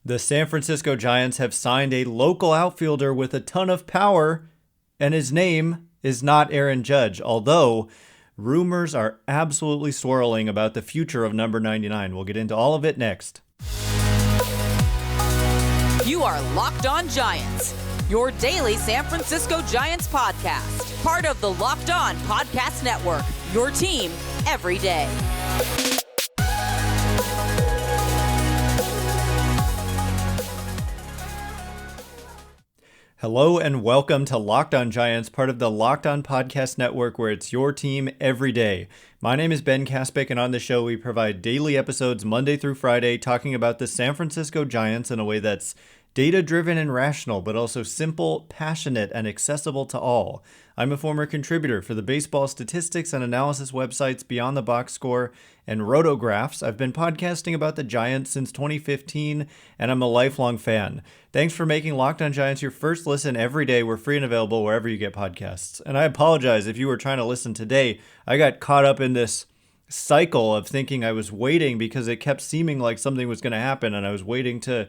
The San Francisco Giants have signed a local outfielder with a ton of power, and his name is not Aaron Judge, although rumors are absolutely swirling about the future of number 99. We'll get into all of it next. You are Locked On Giants, your daily San Francisco Giants podcast, part of the Locked On Podcast Network, your team every day. Hello and welcome to Locked On Giants, part of the Locked On Podcast Network, where it's your team every day. My name is Ben Kaspick, and on the show we provide daily episodes Monday through Friday talking about the San Francisco Giants in a way that's data-driven and rational, but also simple, passionate, and accessible to all. I'm a former contributor for the baseball statistics and analysis websites Beyond the Box Score and Rotographs. I've been podcasting about the Giants since 2015, and I'm a lifelong fan. Thanks for making Locked On Giants your first listen every day. We're free and available wherever you get podcasts. And I apologize if you were trying to listen today. I got caught up in this cycle of thinking I was waiting because it kept seeming like something was going to happen, and I was waiting to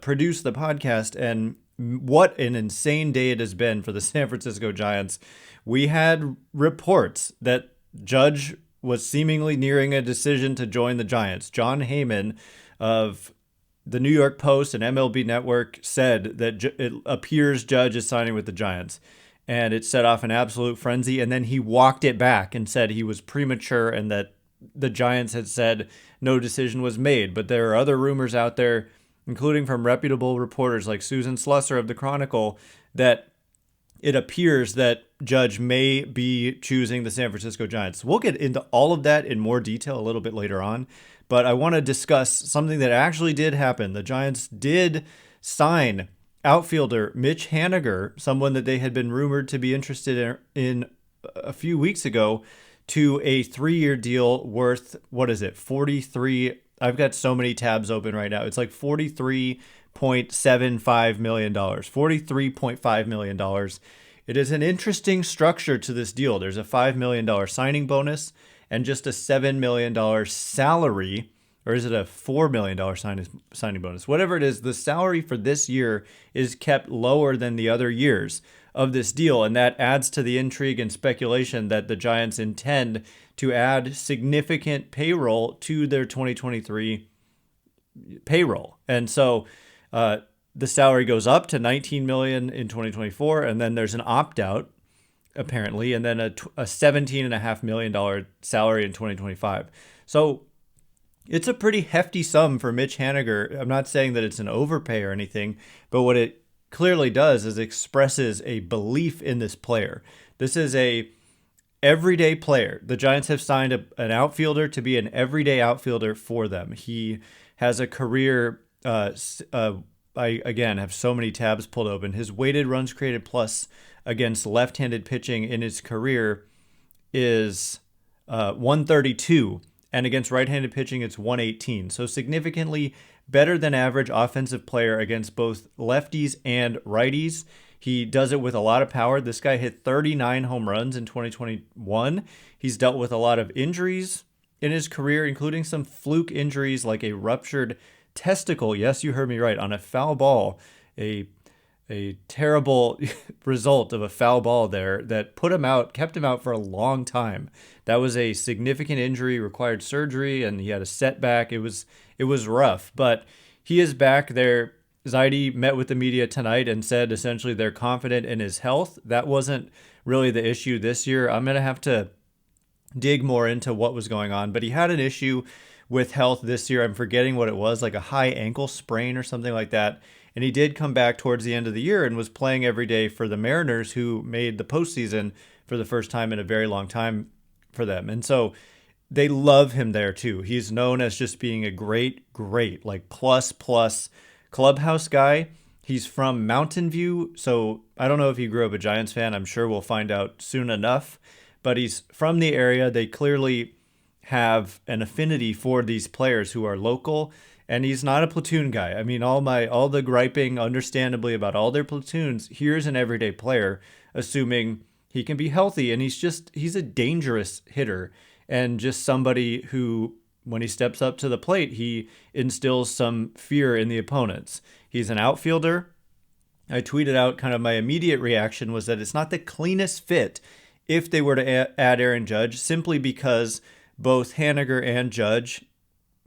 produce the podcast. And what an insane day it has been for the San Francisco Giants. We had reports that Judge was seemingly nearing a decision to join the Giants. John Heyman of the New York Post and MLB Network said that it appears Judge is signing with the Giants. And it set off an absolute frenzy. And then he walked it back and said he was premature and that the Giants had said no decision was made. But there are other rumors out there, including from reputable reporters like Susan Slusser of the Chronicle, that it appears that Judge may be choosing the San Francisco Giants. We'll get into all of that in more detail a little bit later on, but I want to discuss something that actually did happen. The Giants did sign outfielder Mitch Haniger, someone that they had been rumored to be interested in a few weeks ago, to a 3-year deal worth, what is it, 43. I've got so many tabs open right now. It's like $43.75 million, $43.5 million. It is an interesting structure to this deal. There's a $5 million signing bonus and just a $7 million salary, or is it a $4 million signing bonus? Whatever it is, the salary for this year is kept lower than the other years of this deal, and that adds to the intrigue and speculation that the Giants intend to add significant payroll to their 2023 payroll. And so the salary goes up to $19 million in 2024, and then there's an opt-out, apparently, and then a $17.5 million salary in 2025. So it's a pretty hefty sum for Mitch Haniger. I'm not saying that it's an overpay or anything, but what it clearly does is expresses a belief in this player. This is a everyday player. The Giants have signed an outfielder to be an everyday outfielder for them. He has a career, I again have so many tabs pulled open. His weighted runs created plus against left-handed pitching in his career is 132, and against right-handed pitching it's 118. So significantly better than average offensive player against both lefties and righties. He does it with a lot of power. This guy hit 39 home runs in 2021. He's dealt with a lot of injuries in his career, including some fluke injuries like a ruptured testicle. Yes, you heard me right. On a foul ball, a terrible result of a foul ball there that kept him out for a long time. That was a significant injury, required surgery, and he had a setback. It was rough, but he is back there. Zaidi met with the media tonight and said essentially they're confident in his health. That wasn't really the issue this year. I'm going to have to dig more into what was going on, but he had an issue with health this year. I'm forgetting what it was, like a high ankle sprain or something like that. And he did come back towards the end of the year and was playing every day for the Mariners, who made the postseason for the first time in a very long time for them. And so they love him there too. He's known as just being a great, like plus clubhouse guy. He's from Mountain View, so I don't know if he grew up a Giants fan. I'm sure we'll find out soon enough. But he's from the area. They clearly have an affinity for these players who are local, and he's not a platoon guy. I mean, all the griping, understandably, about all their platoons, here's an everyday player, assuming he can be healthy, and he's a dangerous hitter and just somebody who when he steps up to the plate, he instills some fear in the opponents. He's an outfielder. I tweeted out kind of my immediate reaction was that it's not the cleanest fit if they were to add Aaron Judge, simply because both Haniger and Judge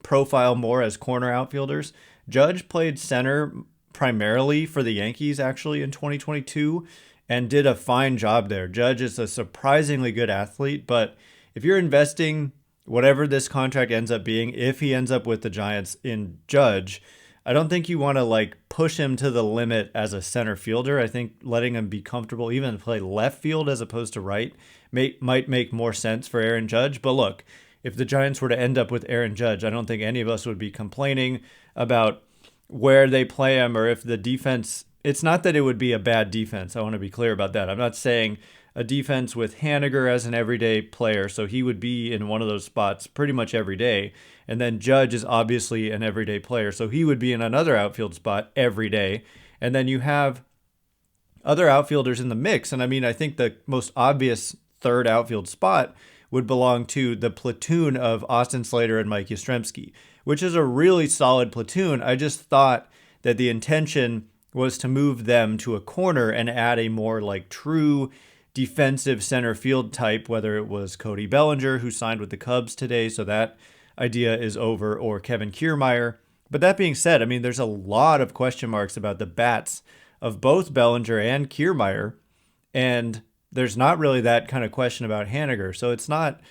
profile more as corner outfielders. Judge played center primarily for the Yankees actually in 2022 and did a fine job there. Judge is a surprisingly good athlete, but if you're investing whatever this contract ends up being, if he ends up with the Giants in Judge, I don't think you want to push him to the limit as a center fielder. I think letting him be comfortable, even play left field as opposed to right, might make more sense for Aaron Judge. But look, if the Giants were to end up with Aaron Judge, I don't think any of us would be complaining about where they play him or if the defense. It's not that it would be a bad defense. I want to be clear about that. I'm not saying a defense with Haniger as an everyday player, so he would be in one of those spots pretty much every day. And then Judge is obviously an everyday player, so he would be in another outfield spot every day. And then you have other outfielders in the mix. And I mean, I think the most obvious third outfield spot would belong to the platoon of Austin Slater and Mike Yastrzemski, which is a really solid platoon. I just thought that the intention was to move them to a corner and add a more true defensive center field type, whether it was Cody Bellinger, who signed with the Cubs today, so that idea is over, or Kevin Kiermaier. But that being said, I mean, there's a lot of question marks about the bats of both Bellinger and Kiermaier, and there's not really that kind of question about Haniger. So it's not,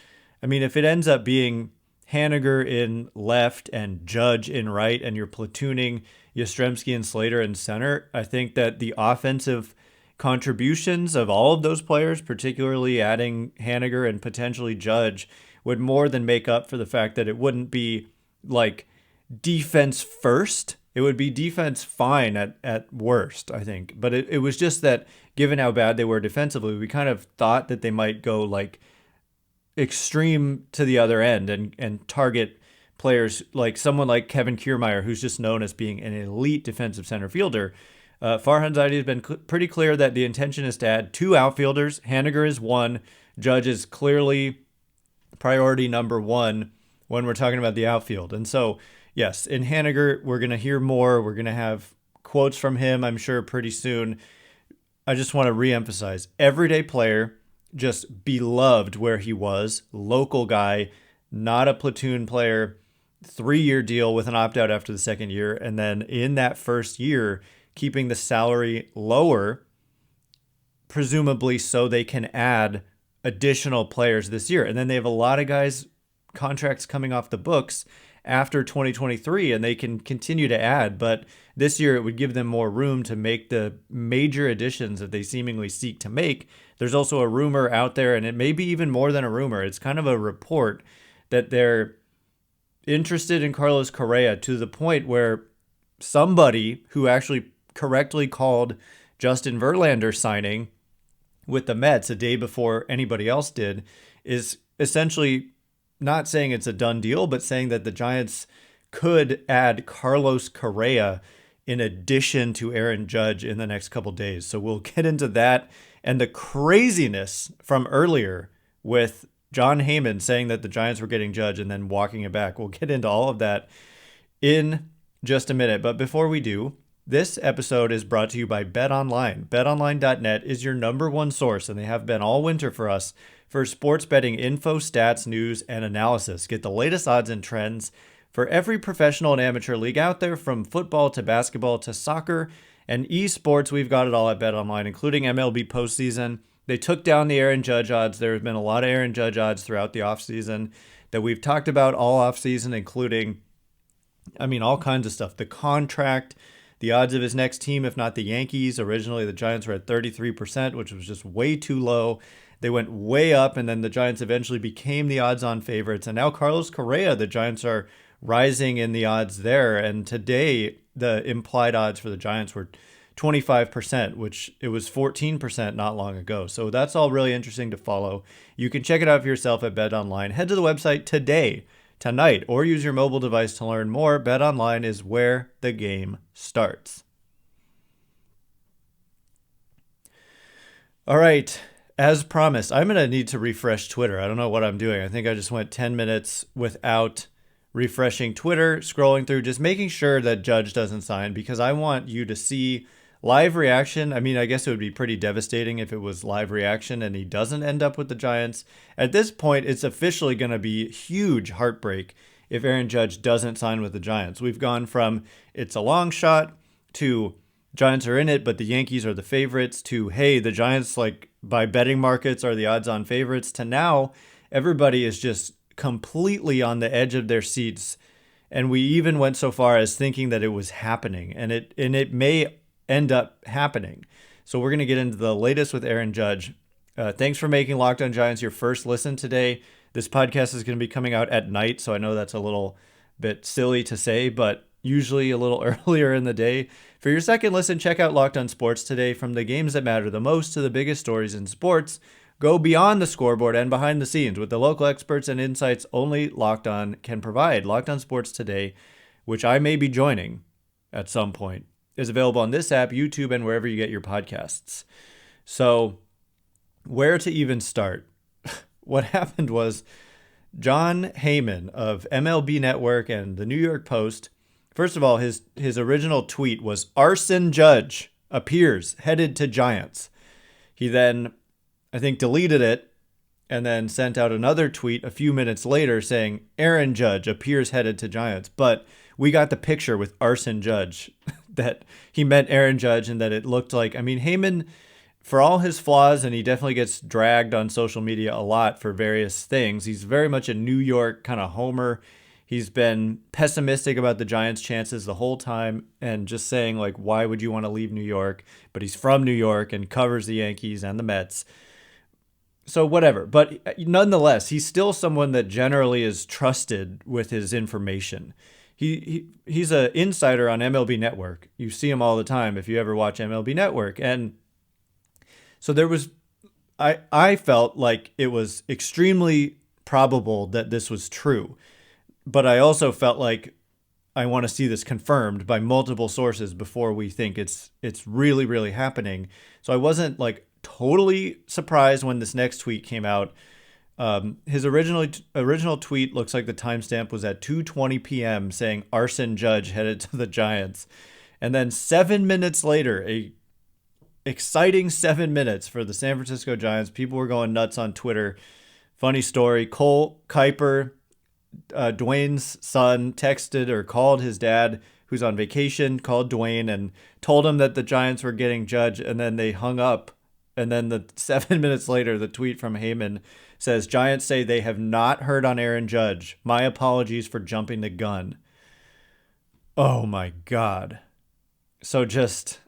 I mean, if it ends up being Haniger in left and Judge in right, and you're platooning Yastrzemski and Slater in center, I think that the offensive contributions of all of those players, particularly adding Haniger and potentially Judge, would more than make up for the fact that it wouldn't be defense first. It would be defense fine at worst, I think. But it was just that given how bad they were defensively, we kind of thought that they might go extreme to the other end and target players like someone like Kevin Kiermaier, who's just known as being an elite defensive center fielder. Farhan Zaidi has been pretty clear that the intention is to add two outfielders. Haniger is one. Judge is clearly priority number one when we're talking about the outfield. And so, yes, in Haniger, we're going to hear more. We're going to have quotes from him, I'm sure, pretty soon. I just want to reemphasize, everyday player, just beloved where he was, local guy, not a platoon player, 3-year deal with an opt-out after the second year. And then in that first year, keeping the salary lower, presumably so they can add additional players this year. And then they have a lot of guys, contracts coming off the books after 2023, and they can continue to add. But this year it would give them more room to make the major additions that they seemingly seek to make. There's also a rumor out there, and it may be even more than a rumor. It's kind of a report that they're interested in Carlos Correa to the point where somebody who actually correctly called Justin Verlander signing with the Mets a day before anybody else did is essentially not saying it's a done deal, but saying that the Giants could add Carlos Correa in addition to Aaron Judge in the next couple days. So we'll get into that and the craziness from earlier with John Heyman saying that the Giants were getting Judge and then walking it back. We'll get into all of that in just a minute. But before we do, this episode is brought to you by BetOnline. BetOnline.net is your number one source, and they have been all winter for us, for sports betting info, stats, news, and analysis. Get the latest odds and trends for every professional and amateur league out there, from football to basketball to soccer and esports. We've got it all at BetOnline, including MLB postseason. They took down the Aaron Judge odds. There have been a lot of Aaron Judge odds throughout the offseason that we've talked about all offseason, including, all kinds of stuff. The contract, the odds of his next team, if not the Yankees. Originally, the Giants were at 33%, which was just way too low. They went way up, and then the Giants eventually became the odds-on favorites. And now Carlos Correa, the Giants are rising in the odds there. And today, the implied odds for the Giants were 25%, which it was 14% not long ago. So that's all really interesting to follow. You can check it out for yourself at BetOnline. Head to the website today, tonight, or use your mobile device to learn more. BetOnline is where the game starts. All right. As promised, I'm going to need to refresh Twitter. I don't know what I'm doing. I think I just went 10 minutes without refreshing Twitter, scrolling through, just making sure that Judge doesn't sign, because I want you to see live reaction. I mean, I guess it would be pretty devastating if it was live reaction and he doesn't end up with the Giants. At this point, it's officially going to be huge heartbreak if Aaron Judge doesn't sign with the Giants. We've gone from it's a long shot to Giants are in it, but the Yankees are the favorites, to, hey, the Giants, like, by betting markets, are the odds-on favorites, to now everybody is just completely on the edge of their seats. And we even went so far as thinking that it was happening, and it may end up happening. So we're going to get into the latest with Aaron Judge. Thanks for making Locked On Giants your first listen today. This podcast is going to be coming out at night, so I know that's a little bit silly to say, but usually a little earlier in the day. For your second listen, check out Locked On Sports Today. From the games that matter the most to the biggest stories in sports, go beyond the scoreboard and behind the scenes with the local experts and insights only Locked On can provide. Locked On Sports Today, which I may be joining at some point, is available on this app, YouTube, and wherever you get your podcasts. So where to even start? What happened was Jon Heyman of MLB Network and the New York Post. First of all, his original tweet was Arson Judge appears headed to Giants. He then, I think, deleted it and then sent out another tweet a few minutes later saying Aaron Judge appears headed to Giants. But we got the picture with Arson Judge that he meant Aaron Judge, and that it looked like, I mean, Heyman, for all his flaws, and he definitely gets dragged on social media a lot for various things, he's very much a New York kind of homer. He's been pessimistic about the Giants' chances the whole time and just saying, like, why would you want to leave New York? But he's from New York and covers the Yankees and the Mets. So whatever. But nonetheless, he's still someone that generally is trusted with his information. He's an insider on MLB Network. You see him all the time if you ever watch MLB Network. And so there was, I felt like it was extremely probable that this was true. But I also felt like I want to see this confirmed by multiple sources before we think it's really, really happening. So I wasn't like totally surprised when this next tweet came out. His original tweet looks like the timestamp was at 2:20 p.m. saying Arson Judge headed to the Giants. And then 7 minutes later, a exciting 7 minutes for the San Francisco Giants. People were going nuts on Twitter. Funny story. Cole Kuiper, Dwayne's son, texted or called his dad, who's on vacation, called Dwayne and told him that the Giants were getting Judge, and then they hung up. And then 7 minutes later, the tweet from Heyman says, Giants say they have not heard on Aaron Judge. My apologies for jumping the gun. Oh my God. So just,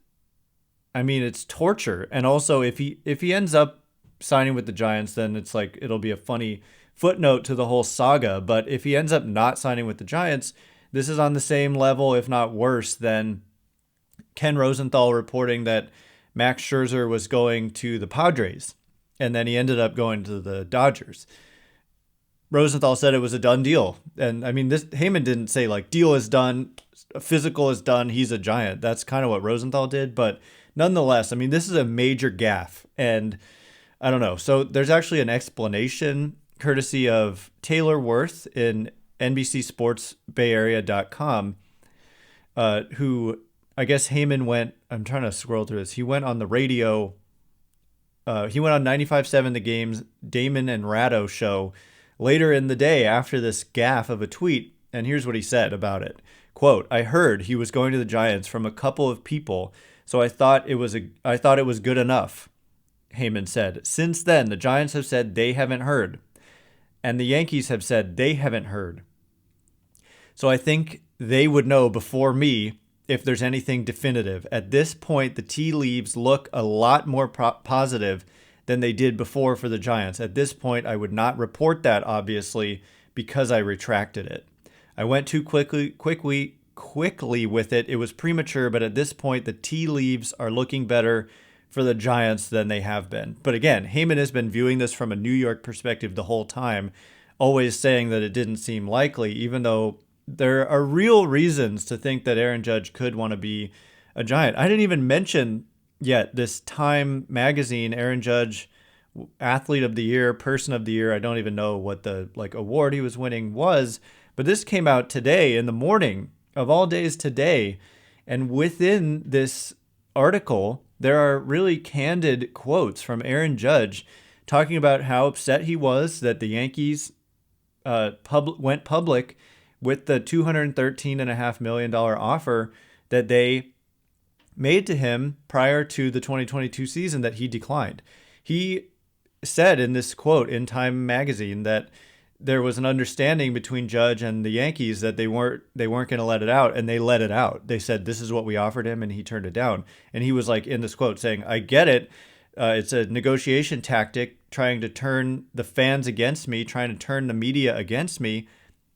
I mean, it's torture. And also, if he ends up signing with the Giants, then it's like, it'll be a funny footnote to the whole saga. But if he ends up not signing with the Giants, this is on the same level, if not worse, than Ken Rosenthal reporting that Max Scherzer was going to the Padres, and then he ended up going to the Dodgers. Rosenthal said it was a done deal. And I mean, Heyman didn't say like deal is done, physical is done, he's a Giant. That's kind of what Rosenthal did. But nonetheless, I mean, this is a major gaffe. And I don't know. So there's actually an explanation courtesy of Taylor Worth in NBCSportsBayArea.com, who I guess Heyman went, I'm trying to scroll through this. He went on the radio. He went on 95.7 The Game's Damon and Ratto show later in the day after this gaffe of a tweet. And here's what he said about it. Quote, I heard he was going to the Giants from a couple of people, so I thought it was good enough, Heyman said. Since then, the Giants have said they haven't heard, and the Yankees have said they haven't heard. So I think they would know before me if there's anything definitive. At this point, the tea leaves look a lot more positive than they did before for the Giants. At this point, I would not report that, obviously, because I retracted it. I went too quickly with it. It was premature, but at this point, the tea leaves are looking better for the Giants than they have been. But again, Heyman has been viewing this from a New York perspective the whole time, always saying that it didn't seem likely, even though there are real reasons to think that Aaron Judge could want to be a Giant. I didn't even mention yet this Time magazine, Aaron Judge, Athlete of the Year, Person of the Year. I don't even know what the award he was winning was, But this came out today in the morning of all days today. And within this article, there are really candid quotes from Aaron Judge talking about how upset he was that the Yankees went public with the $213.5 million offer that they made to him prior to the 2022 season that he declined. He said in this quote in Time magazine that there was an understanding between Judge and the Yankees that they weren't going to let it out, and they let it out. They said, this is what we offered him, and he turned it down. And he was like in this quote saying, I get it. It's a negotiation tactic trying to turn the fans against me, trying to turn the media against me.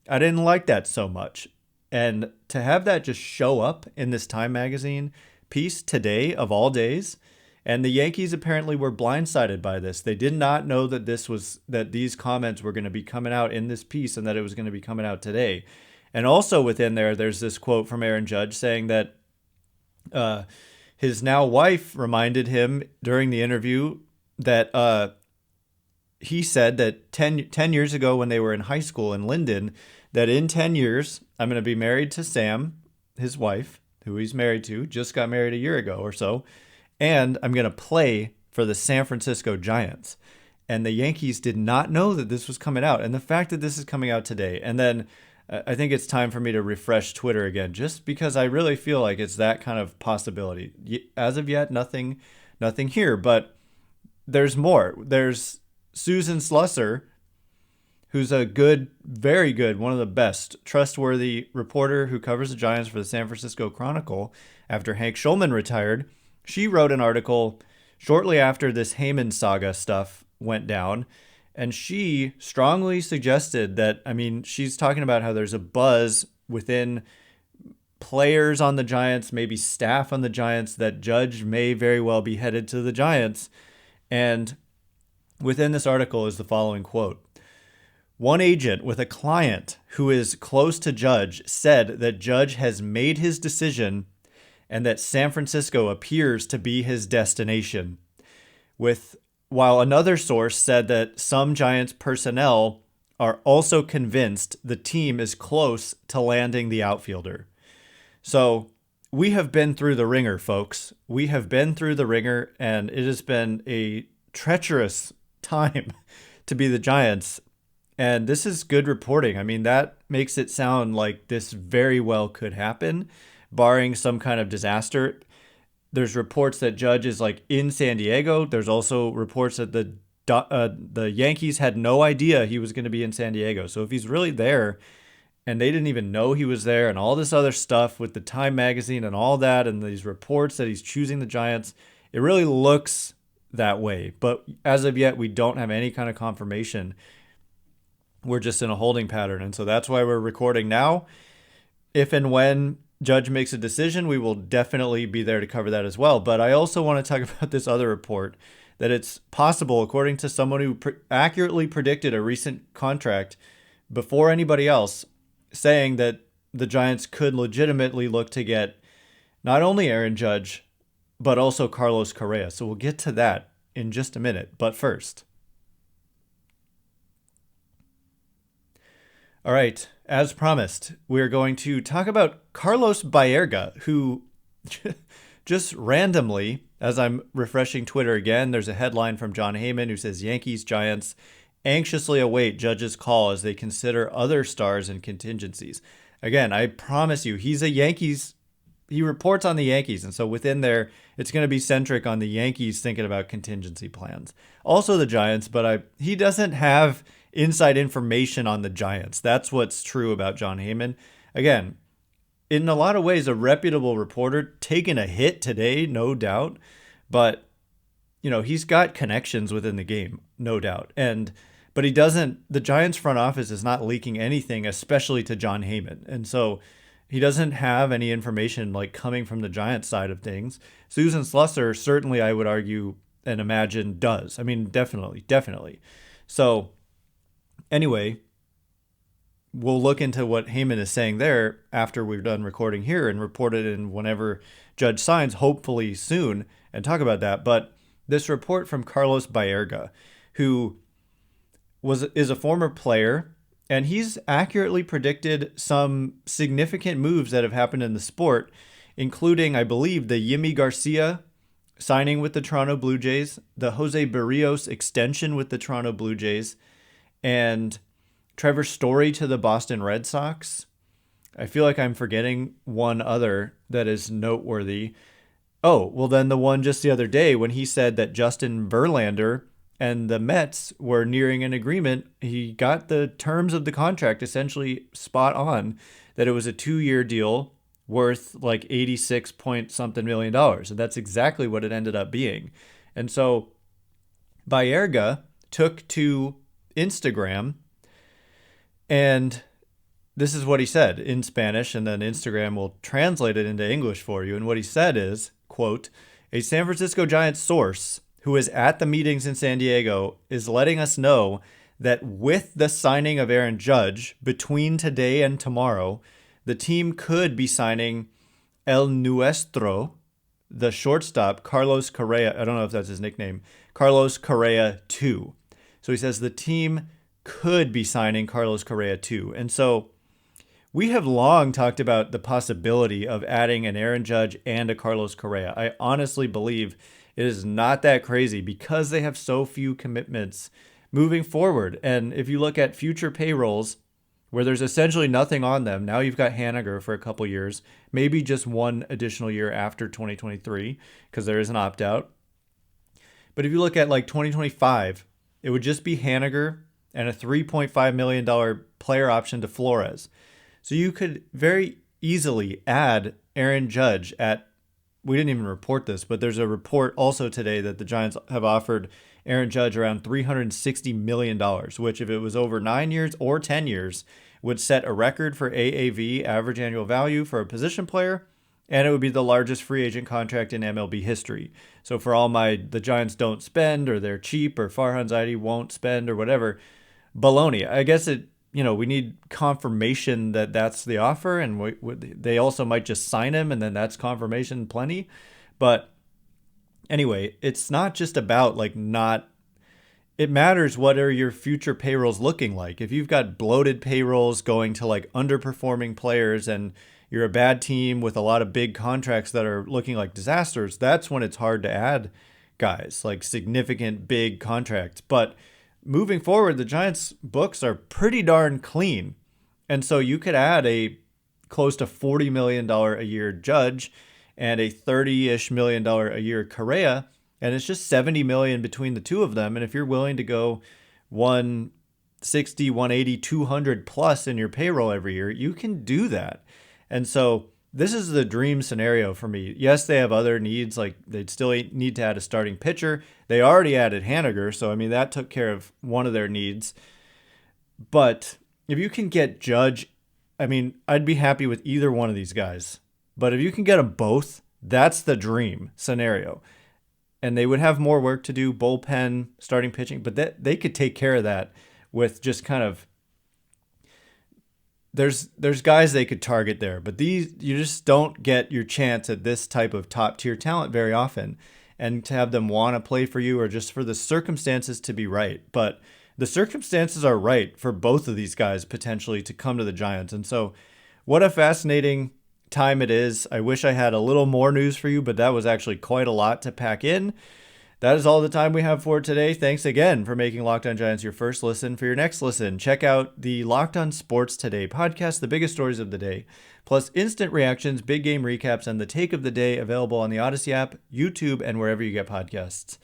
I didn't like that so much. And to have that just show up in this Time magazine piece today of all days, and the Yankees apparently were blindsided by this. They did not know that these comments were going to be coming out in this piece and that it was going to be coming out today. And also within there's this quote from Aaron Judge saying that his now wife reminded him during the interview that he said that 10 years ago when they were in high school in Linden, that in 10 years, I'm going to be married to Sam, his wife, who he's married to, just got married a year ago or so, and I'm going to play for the San Francisco Giants. And the Yankees did not know that this was coming out. And the fact that this is coming out today, and then I think it's time for me to refresh Twitter again, just because I really feel like it's that kind of possibility. As of yet, nothing here, but there's more. There's Susan Slusser, who's a good, very good, one of the best, trustworthy reporter who covers the Giants for the San Francisco Chronicle after Hank Schulman retired. She wrote an article shortly after this Heyman saga stuff went down, and she strongly suggested that, she's talking about how there's a buzz within players on the Giants, maybe staff on the Giants, that Judge may very well be headed to the Giants. And within this article is the following quote. One agent with a client who is close to Judge said that Judge has made his decision and that San Francisco appears to be his destination. While another source said that some Giants personnel are also convinced the team is close to landing the outfielder. So we have been through the ringer, folks. We have been through the ringer, and it has been a treacherous time to be the Giants. And this is good reporting. That makes it sound like this very well could happen, barring some kind of disaster. There's reports that Judge is in San Diego. There's also reports that the Yankees had no idea he was going to be in San Diego. So if he's really there and they didn't even know he was there, and all this other stuff with the Time magazine and all that, and these reports that he's choosing the Giants, it really looks that way. But as of yet, we don't have any kind of confirmation. We're just in a holding pattern. And so that's why we're recording now. If and when Judge makes a decision, we will definitely be there to cover that as well. But I also want to talk about this other report, that it's possible, according to someone who accurately predicted a recent contract before anybody else, saying that the Giants could legitimately look to get not only Aaron Judge, but also Carlos Correa. So we'll get to that in just a minute. But first, all right, as promised, we're going to talk about Carlos Baerga, who just randomly, as I'm refreshing Twitter again, there's a headline from John Heyman who says Yankees Giants anxiously await Judge's call as they consider other stars and contingencies. Again, I promise you, he's a Yankees. He reports on the Yankees, and so within there, it's going to be centric on the Yankees thinking about contingency plans. Also the Giants, but he doesn't have inside information on the Giants. That's what's true about John Heyman. Again, in a lot of ways, a reputable reporter, taking a hit today, no doubt, but he's got connections within the game, no doubt. But he doesn't, the Giants front office is not leaking anything, especially to John Heyman. And so he doesn't have any information coming from the Giants side of things. Susan Slusser, certainly I would argue and imagine, does. Definitely. So anyway, we'll look into what Heyman is saying there after we're done recording here and report it in whenever Judge signs, hopefully soon, and talk about that. But this report from Carlos Baerga, who is a former player And he's accurately predicted some significant moves that have happened in the sport, including, I believe, the Yimi Garcia signing with the Toronto Blue Jays, the Jose Barrios extension with the Toronto Blue Jays, and Trevor Story to the Boston Red Sox. I feel like I'm forgetting one other that is noteworthy. Oh, well, then the one just the other day when he said that Justin Verlander and the Mets were nearing an agreement. He got the terms of the contract essentially spot on, that it was a 2-year deal worth like 86 point something million dollars. And that's exactly what it ended up being. And so Baerga took to Instagram, and this is what he said in Spanish, and then Instagram will translate it into English for you. And what he said is, quote, "A San Francisco Giants source who is at the meetings in San Diego is letting us know that with the signing of Aaron Judge between today and tomorrow, the team could be signing El Nuestro, the shortstop, Carlos Correa. I don't know if that's his nickname, Carlos Correa 2. So he says the team could be signing Carlos Correa 2. And so we have long talked about the possibility of adding an Aaron Judge and a Carlos Correa. I honestly believe it is not that crazy because they have so few commitments moving forward. And if you look at future payrolls where there's essentially nothing on them, now you've got Haniger for a couple years, maybe just one additional year after 2023 because there is an opt-out. But if you look at like 2025, it would just be Haniger and a $3.5 million player option to Flores. So you could very easily add Aaron Judge at, we didn't even report this, but there's a report also today that the Giants have offered Aaron Judge around $360 million, which if it was over 9 years or 10 years, would set a record for AAV, average annual value, for a position player, and it would be the largest free agent contract in MLB history. So for all the Giants don't spend, or they're cheap, or Farhan Zaidi won't spend, or whatever, baloney. I guess we need confirmation that that's the offer, and they also might just sign him, and then that's confirmation plenty. But anyway, it's not just about it matters what are your future payrolls looking like. If you've got bloated payrolls going to like underperforming players and you're a bad team with a lot of big contracts that are looking like disasters, that's when it's hard to add guys, like significant big contracts. But moving forward, the Giants' books are pretty darn clean. And so you could add a close to $40 million a year Judge and a $30-ish million a year Correa, and it's just $70 million between the two of them. And if you're willing to go 160, 180, 200 plus in your payroll every year, you can do that. And so this is the dream scenario for me. Yes, they have other needs, like they'd still need to add a starting pitcher. They already added Haniger, so I mean that took care of one of their needs. But if you can get Judge, I mean, I'd be happy with either one of these guys. But if you can get them both, that's the dream scenario. And they would have more work to do, bullpen, starting pitching, but they could take care of that with just kind of, there's guys they could target there, but you just don't get your chance at this type of top tier talent very often, and to have them want to play for you or just for the circumstances to be right. But the circumstances are right for both of these guys potentially to come to the Giants. And so what a fascinating time it is. I wish I had a little more news for you, but that was actually quite a lot to pack in. That is all the time we have for today. Thanks again for making Locked On Giants your first listen. For your next listen, check out the Locked On Sports Today podcast, the biggest stories of the day, plus instant reactions, big game recaps, and the take of the day, available on the Odyssey app, YouTube, and wherever you get podcasts.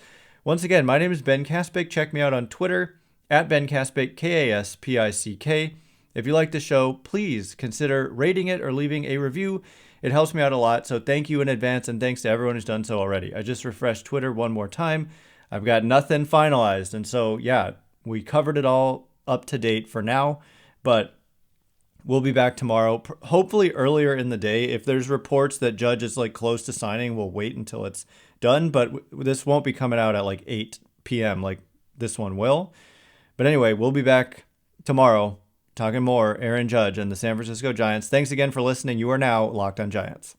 Once again, my name is Ben Kaspick. Check me out on Twitter at Ben Kaspick, Kaspick. If you like the show, please consider rating it or leaving a review. It helps me out a lot, so thank you in advance, and thanks to everyone who's done so already. I just refreshed Twitter one more time. I've got nothing finalized, and so, yeah, we covered it all up to date for now, but we'll be back tomorrow, hopefully earlier in the day. If there's reports that Judge is close to signing, we'll wait until it's done, but this won't be coming out at 8 p.m. like this one will. But anyway, we'll be back tomorrow talking more Aaron Judge and the San Francisco Giants. Thanks again for listening. You are now Locked On Giants.